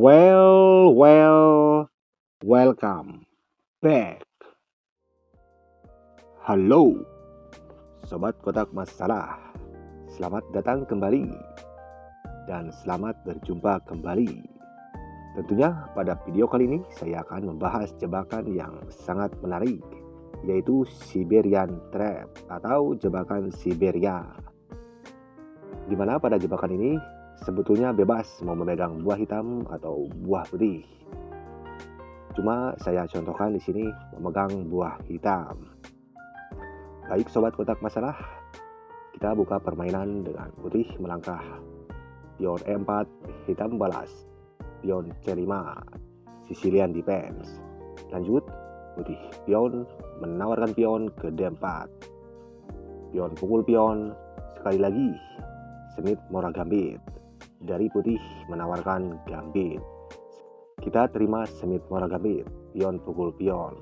Welcome back. Halo, Sobat Kotak Masalah. Selamat datang kembali dan selamat berjumpa kembali. Tentunya pada video kali ini saya akan membahas jebakan yang sangat menarik, yaitu Siberian Trap atau jebakan Siberia. Dimana pada jebakan ini sebetulnya bebas mau memegang buah hitam atau buah putih. Cuma saya contohkan di sini memegang buah hitam. Baik Sobat Kotak Masalah, kita buka permainan dengan putih melangkah. Pion E4, hitam balas. Pion C5, Sicilian Defense. Lanjut, putih pion menawarkan pion ke D4. Pion pukul pion, sekali lagi Smith Mora Gambit. Dari putih menawarkan gambit. Kita terima Smith Mora Gambit, pion pukul pion,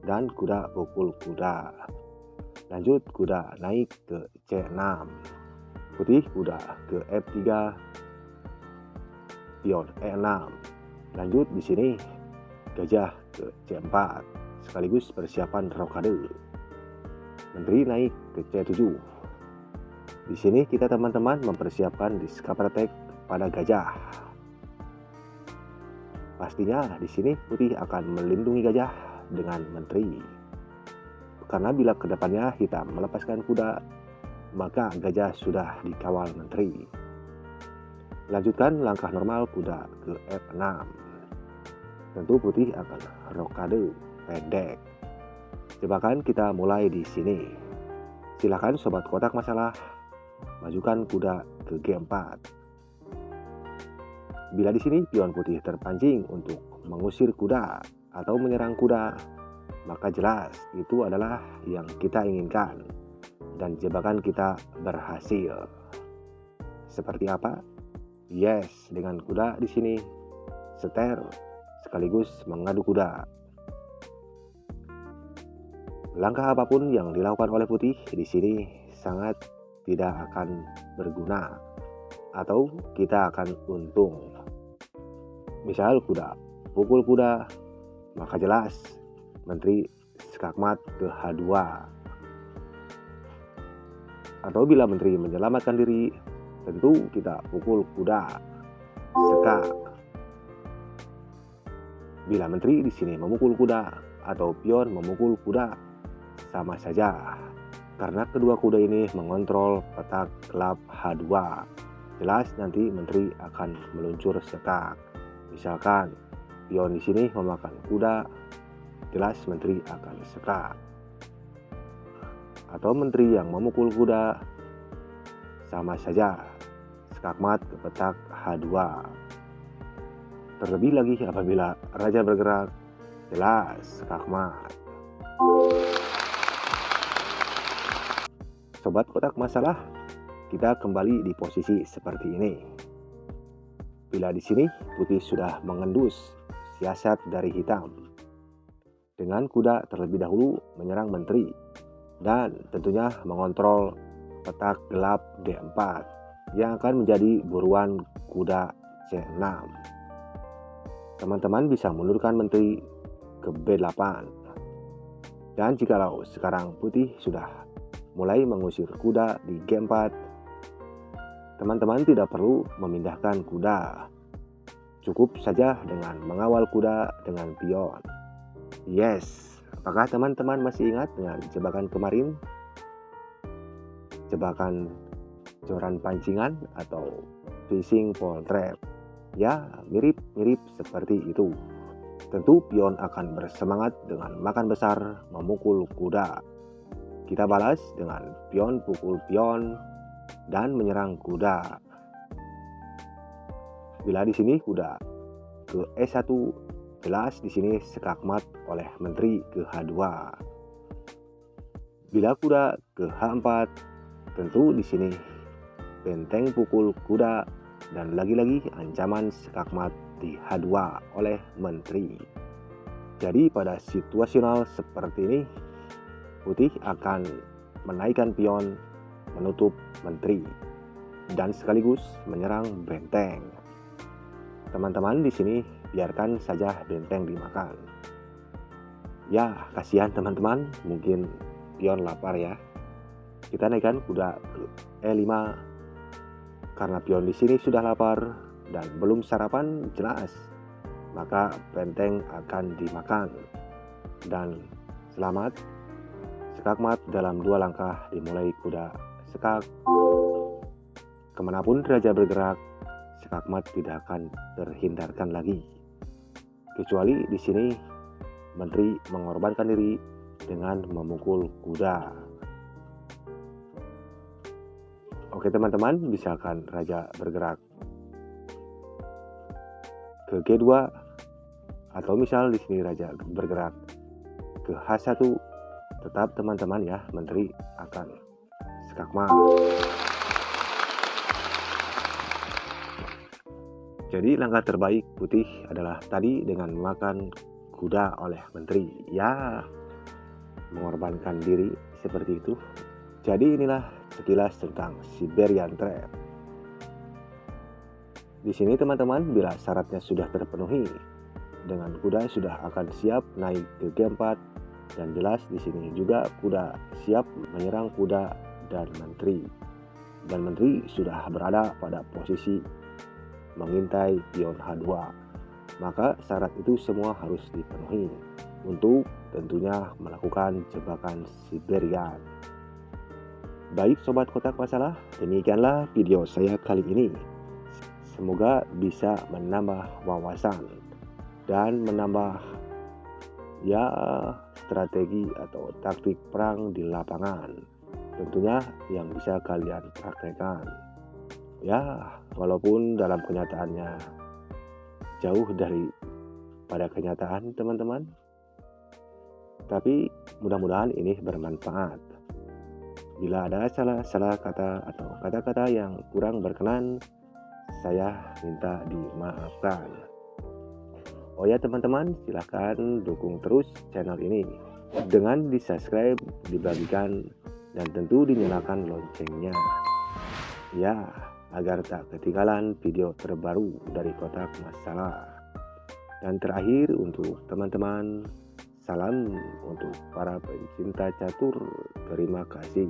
dan kuda pukul kuda. Lanjut, kuda naik ke C6. Putih kuda ke F3, pion E6. Lanjut di sini gajah ke C4, sekaligus persiapan rokade. Menteri naik ke C7. Di sini kita teman-teman mempersiapkan diskap attack pada gajah. Pastinya di sini putih akan melindungi gajah dengan menteri. Karena bila kedepannya hitam melepaskan kuda, maka gajah sudah dikawal menteri. Lanjutkan langkah normal kuda ke F6. Tentu putih akan rokade pendek. Jebakan kita mulai di sini. Silakan Sobat Kotak Masalah, majukan kuda ke G4. Bila di sini pion putih terpancing untuk mengusir kuda atau menyerang kuda, maka jelas itu adalah yang kita inginkan dan jebakan kita berhasil. Seperti apa? Yes, dengan kuda di sini seter sekaligus mengadu kuda. Langkah apapun yang dilakukan oleh putih di sini sangat tidak akan berguna atau kita akan untung. Misal kuda pukul kuda, maka jelas menteri skakmat ke H2. Atau bila menteri menyelamatkan diri, tentu kita pukul kuda sekak. Bila menteri di sini memukul kuda atau pion memukul kuda, sama saja. Karena kedua kuda ini mengontrol petak gelap H2. Jelas nanti menteri akan meluncur sekak. Misalkan pion di sini memakan kuda, jelas menteri akan sekak. Atau menteri yang memukul kuda, sama saja, skakmat ke petak H2. Terlebih lagi apabila raja bergerak, jelas skakmat. Sobat Kotak Masalah, kita kembali di posisi seperti ini. Bila di sini putih sudah mengendus siasat dari hitam. Dengan kuda terlebih dahulu menyerang menteri dan tentunya mengontrol petak gelap D4 yang akan menjadi buruan kuda C6. Teman-teman bisa mundurkan menteri ke B8. Dan jikalau sekarang putih sudah mulai mengusir kuda di G4, teman-teman tidak perlu memindahkan kuda. Cukup saja dengan mengawal kuda dengan pion. Yes, apakah teman-teman masih ingat dengan jebakan kemarin? Jebakan joran pancingan atau fishing pole trap. Ya, mirip-mirip seperti itu. Tentu pion akan bersemangat dengan makan besar memukul kuda. Kita balas dengan pion pukul pion dan menyerang kuda. Bila di sini kuda ke E1, jelas di sini skakmat oleh menteri ke H2. Bila kuda ke H4, tentu di sini benteng pukul kuda dan lagi-lagi ancaman skakmat di H2 oleh menteri. Jadi pada situasional seperti ini, putih akan menaikkan pion menutup menteri dan sekaligus menyerang benteng. teman-teman di sini biarkan saja benteng dimakan. Ya, kasihan teman-teman, mungkin pion lapar ya. Kita naikkan kuda ke E5 karena pion di sini sudah lapar dan belum sarapan jelas, maka benteng akan dimakan. Dan selamat, skakmat dalam 2 langkah dimulai kuda skak. Kemanapun raja bergerak, skakmat tidak akan terhindarkan lagi. Kecuali di sini menteri mengorbankan diri dengan memukul kuda. Oke teman-teman, misalkan raja bergerak ke G2 atau misal di sini raja bergerak ke H1, tetap teman-teman ya, menteri akan skakmat. Jadi langkah terbaik putih adalah tadi dengan memakan kuda oleh menteri. Ya, mengorbankan diri seperti itu. Jadi inilah sekilas tentang Siberian Trap. Di sini teman-teman, bila syaratnya sudah terpenuhi, dengan kuda sudah akan siap naik ke G4, dan jelas di sini juga kuda siap menyerang kuda dan menteri. Dan menteri sudah berada pada posisi mengintai pion H2. Maka syarat itu semua harus dipenuhi untuk tentunya melakukan jebakan Siberian. Baik sobat kotak masalah, demikianlah video saya kali ini. Semoga bisa menambah wawasan dan menambah ya strategi atau taktik perang di lapangan. Tentunya yang bisa kalian praktekkan. Ya, walaupun dalam kenyataannya jauh dari pada kenyataan teman-teman, tapi mudah-mudahan ini bermanfaat. Bila ada salah kata atau kata-kata yang kurang berkenan, saya minta dimaafkan. Oh ya teman-teman, silahkan dukung terus channel ini dengan di-subscribe, dibagikan, dan tentu dinyalakan loncengnya. Ya, agar tak ketinggalan video terbaru dari Kotak Masalah. Dan terakhir untuk teman-teman, salam untuk para pencinta catur. Terima kasih.